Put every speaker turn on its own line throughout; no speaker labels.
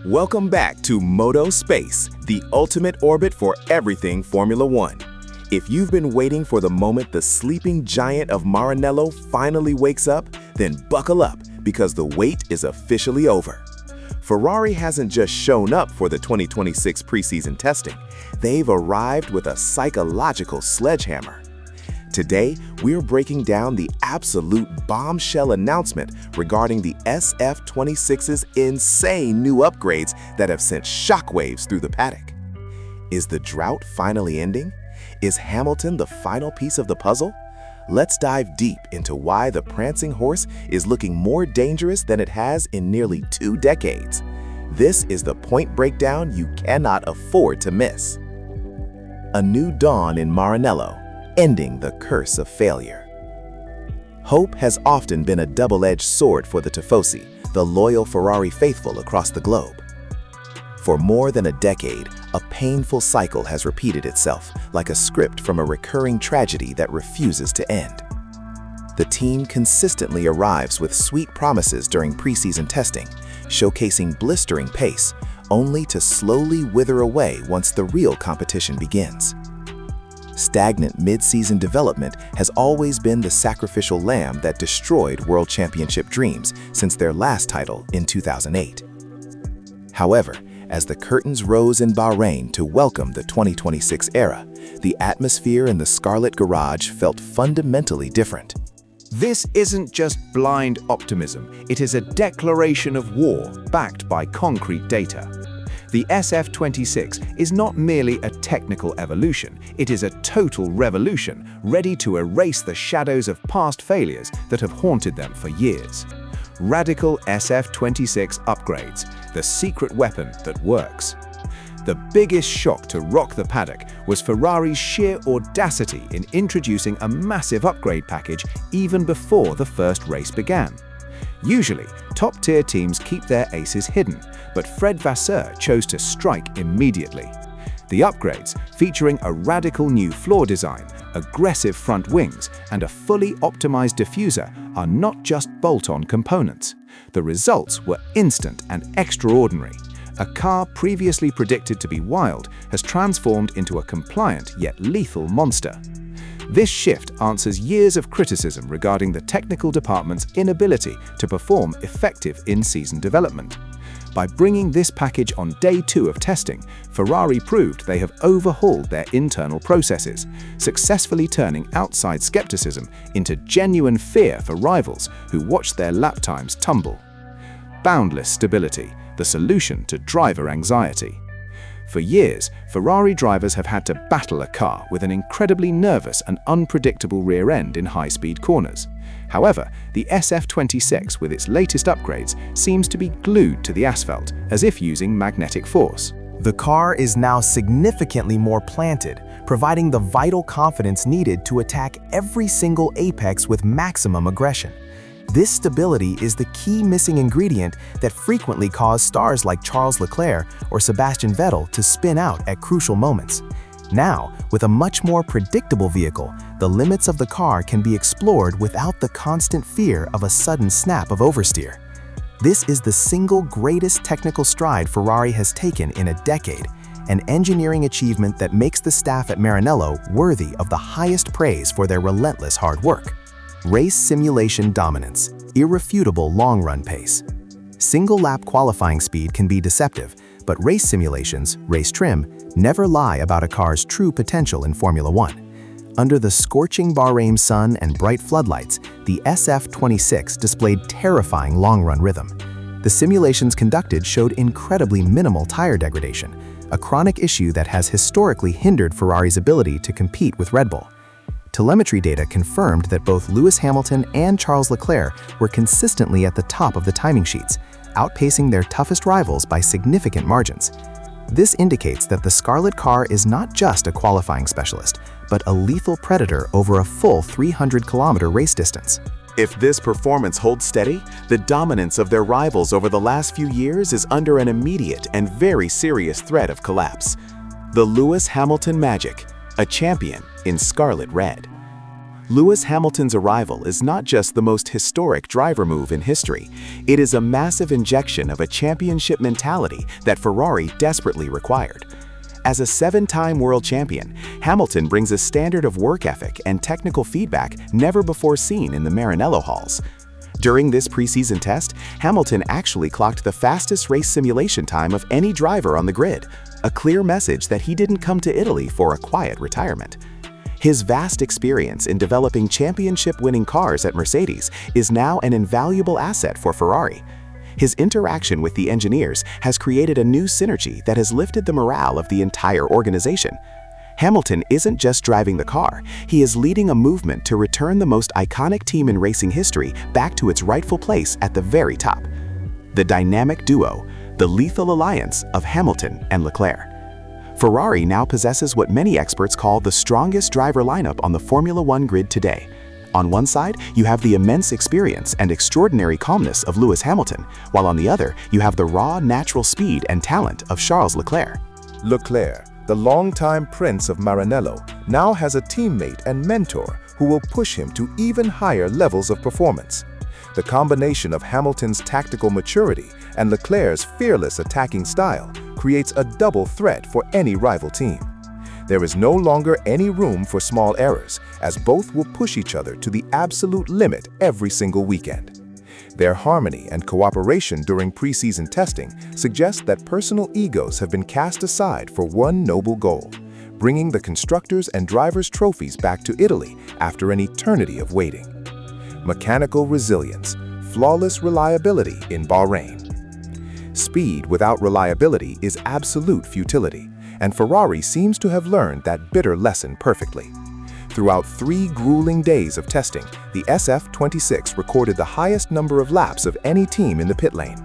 Welcome back to Moto Space, the ultimate orbit for everything Formula One. If you've been waiting for the moment the sleeping giant of Maranello finally wakes up, then buckle up because the wait is officially over. Ferrari hasn't just shown up for the 2026 preseason testing, they've arrived with a psychological sledgehammer. Today, we're breaking down the absolute bombshell announcement regarding the SF-26's insane new upgrades that have sent shockwaves through the paddock. Is the drought finally ending? Is Hamilton the final piece of the puzzle? Let's dive deep into why the prancing horse is looking more dangerous than it has in nearly 2 decades. This is the point breakdown you cannot afford to miss. A new dawn in Maranello, ending the curse of failure. Hope has often been a double-edged sword for the Tifosi, the loyal Ferrari faithful across the globe. For more than a decade, a painful cycle has repeated itself, like a script from a recurring tragedy that refuses to end. The team consistently arrives with sweet promises during preseason testing, showcasing blistering pace, only to slowly wither away once the real competition begins. Stagnant mid-season development has always been the sacrificial lamb that destroyed World Championship dreams since their last title in 2008. However, as the curtains rose in Bahrain to welcome the 2026 era, the atmosphere in the Scarlet Garage felt fundamentally different.
This isn't just blind optimism, it is a declaration of war backed by concrete data. The SF-26 is not merely a technical evolution, it is a total revolution, ready to erase the shadows of past failures that have haunted them for years. Radical SF-26 upgrades, the secret weapon that works. The biggest shock to rock the paddock was Ferrari's sheer audacity in introducing a massive upgrade package even before the first race began. Usually, top-tier teams keep their aces hidden, but Fred Vasseur chose to strike immediately. The upgrades, featuring a radical new floor design, aggressive front wings, and a fully optimized diffuser, are not just bolt-on components. The results were instant and extraordinary. A car previously predicted to be wild has transformed into a compliant yet lethal monster. This shift answers years of criticism regarding the technical department's inability to perform effective in-season development. By bringing this package on day 2 of testing, Ferrari proved they have overhauled their internal processes, successfully turning outside skepticism into genuine fear for rivals who watch their lap times tumble. Boundless stability, the solution to driver anxiety. For years, Ferrari drivers have had to battle a car with an incredibly nervous and unpredictable rear end in high-speed corners. However, the SF-26 with its latest upgrades seems to be glued to the asphalt, as if using magnetic force.
The car is now significantly more planted, providing the vital confidence needed to attack every single apex with maximum aggression. This stability is the key missing ingredient that frequently caused stars like Charles Leclerc or Sebastian Vettel to spin out at crucial moments. Now, with a much more predictable vehicle, the limits of the car can be explored without the constant fear of a sudden snap of oversteer. This is the single greatest technical stride Ferrari has taken in a decade, an engineering achievement that makes the staff at Maranello worthy of the highest praise for their relentless hard work. Race simulation dominance, irrefutable long-run pace. Single-lap qualifying speed can be deceptive, but race simulations, race trim, never lie about a car's true potential in Formula One. Under the scorching Bahrain sun and bright floodlights, the SF-26 displayed terrifying long-run rhythm. The simulations conducted showed incredibly minimal tire degradation, a chronic issue that has historically hindered Ferrari's ability to compete with Red Bull. Telemetry data confirmed that both Lewis Hamilton and Charles Leclerc were consistently at the top of the timing sheets, outpacing their toughest rivals by significant margins. This indicates that the Scarlet car is not just a qualifying specialist, but a lethal predator over a full 300-kilometer race distance.
If this performance holds steady, the dominance of their rivals over the last few years is under an immediate and very serious threat of collapse. The Lewis Hamilton magic, a champion in scarlet red. Lewis Hamilton's arrival is not just the most historic driver move in history, it is a massive injection of a championship mentality that Ferrari desperately required. As a 7-time world champion, Hamilton brings a standard of work ethic and technical feedback never before seen in the Maranello halls. During this preseason test, Hamilton actually clocked the fastest race simulation time of any driver on the grid, a clear message that he didn't come to Italy for a quiet retirement. His vast experience in developing championship-winning cars at Mercedes is now an invaluable asset for Ferrari. His interaction with the engineers has created a new synergy that has lifted the morale of the entire organization. Hamilton isn't just driving the car, he is leading a movement to return the most iconic team in racing history back to its rightful place at the very top. The dynamic duo, the lethal alliance of Hamilton and Leclerc. Ferrari now possesses what many experts call the strongest driver lineup on the Formula One grid today. On one side, you have the immense experience and extraordinary calmness of Lewis Hamilton, while on the other, you have the raw, natural speed and talent of Charles Leclerc.
Leclerc, the longtime prince of Maranello, now has a teammate and mentor who will push him to even higher levels of performance. The combination of Hamilton's tactical maturity and Leclerc's fearless attacking style creates a double threat for any rival team. There is no longer any room for small errors, as both will push each other to the absolute limit every single weekend. Their harmony and cooperation during preseason testing suggest that personal egos have been cast aside for one noble goal: bringing the constructors' and drivers' trophies back to Italy after an eternity of waiting. Mechanical resilience, flawless reliability in Bahrain. Speed without reliability is absolute futility, and Ferrari seems to have learned that bitter lesson perfectly. Throughout 3 grueling days of testing, the SF-26 recorded the highest number of laps of any team in the pit lane.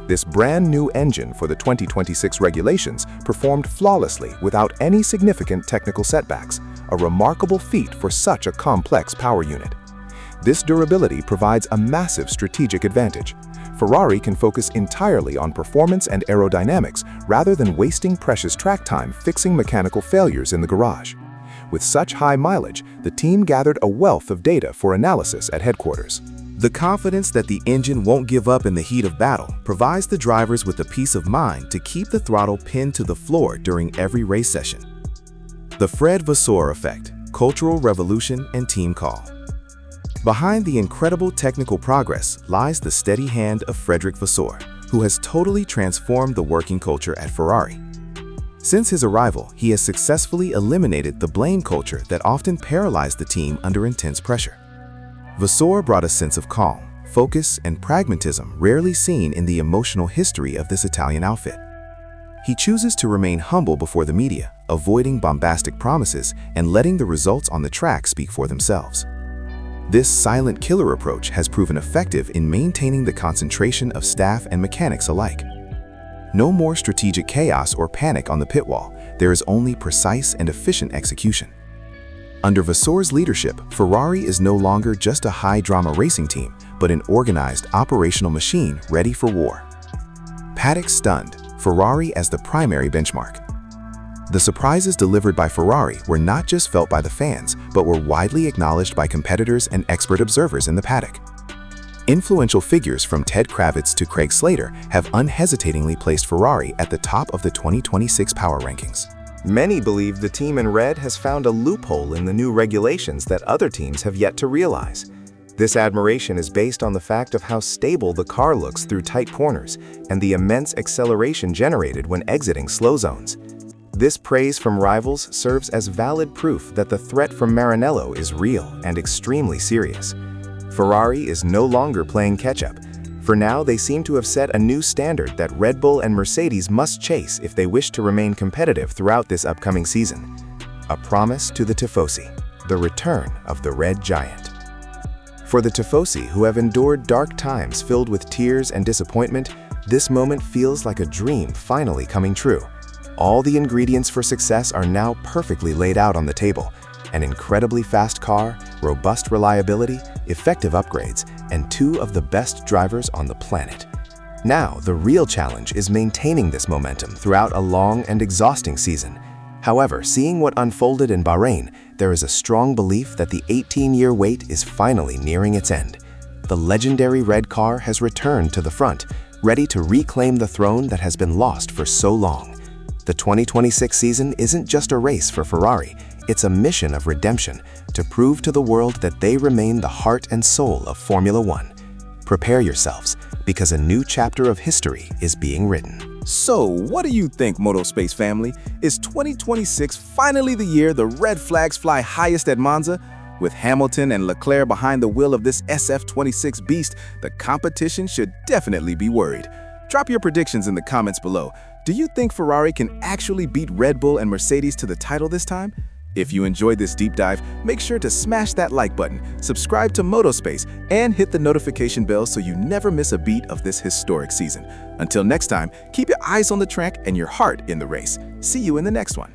This brand new engine for the 2026 regulations performed flawlessly without any significant technical setbacks, a remarkable feat for such a complex power unit. This durability provides a massive strategic advantage. Ferrari can focus entirely on performance and aerodynamics rather than wasting precious track time fixing mechanical failures in the garage. With such high mileage, the team gathered a wealth of data for analysis at headquarters.
The confidence that the engine won't give up in the heat of battle provides the drivers with the peace of mind to keep the throttle pinned to the floor during every race session. The Fred Vasseur effect, cultural revolution and team call. Behind the incredible technical progress lies the steady hand of Frederic Vasseur, who has totally transformed the working culture at Ferrari. Since his arrival, he has successfully eliminated the blame culture that often paralyzed the team under intense pressure. Vasseur brought a sense of calm, focus, and pragmatism rarely seen in the emotional history of this Italian outfit. He chooses to remain humble before the media, avoiding bombastic promises and letting the results on the track speak for themselves. This silent killer approach has proven effective in maintaining the concentration of staff and mechanics alike. No more strategic chaos or panic on the pit wall, there is only precise and efficient execution. Under Vasseur's leadership, Ferrari is no longer just a high-drama racing team, but an organized operational machine ready for war. Paddock stunned, Ferrari as the primary benchmark. The surprises delivered by Ferrari were not just felt by the fans, but were widely acknowledged by competitors and expert observers in the paddock. Influential figures from Ted Kravitz to Craig Slater have unhesitatingly placed Ferrari at the top of the 2026 power rankings.
Many believe the team in red has found a loophole in the new regulations that other teams have yet to realize. This admiration is based on the fact of how stable the car looks through tight corners and the immense acceleration generated when exiting slow zones. This praise from rivals serves as valid proof that the threat from Maranello is real and extremely serious. Ferrari is no longer playing catch-up. For now, they seem to have set a new standard that Red Bull and Mercedes must chase if they wish to remain competitive throughout this upcoming season. A promise to the Tifosi, the return of the Red Giant. For the Tifosi, who have endured dark times filled with tears and disappointment, this moment feels like a dream finally coming true. All the ingredients for success are now perfectly laid out on the table. An incredibly fast car, robust reliability, effective upgrades, and 2 of the best drivers on the planet. Now, the real challenge is maintaining this momentum throughout a long and exhausting season.
However, seeing what unfolded in Bahrain, there is a strong belief that the 18-year wait is finally nearing its end. The legendary red car has returned to the front, ready to reclaim the throne that has been lost for so long. The 2026 season isn't just a race for Ferrari, it's a mission of redemption to prove to the world that they remain the heart and soul of Formula One. Prepare yourselves, because a new chapter of history is being written.
So, what do you think, Moto Space family? Is 2026 finally the year the red flags fly highest at Monza? With Hamilton and Leclerc behind the wheel of this SF-26 beast, the competition should definitely be worried. Drop your predictions in the comments below. Do you think Ferrari can actually beat Red Bull and Mercedes to the title this time? If you enjoyed this deep dive, make sure to smash that like button, subscribe to Moto Space, and hit the notification bell so you never miss a beat of this historic season. Until next time, keep your eyes on the track and your heart in the race. See you in the next one.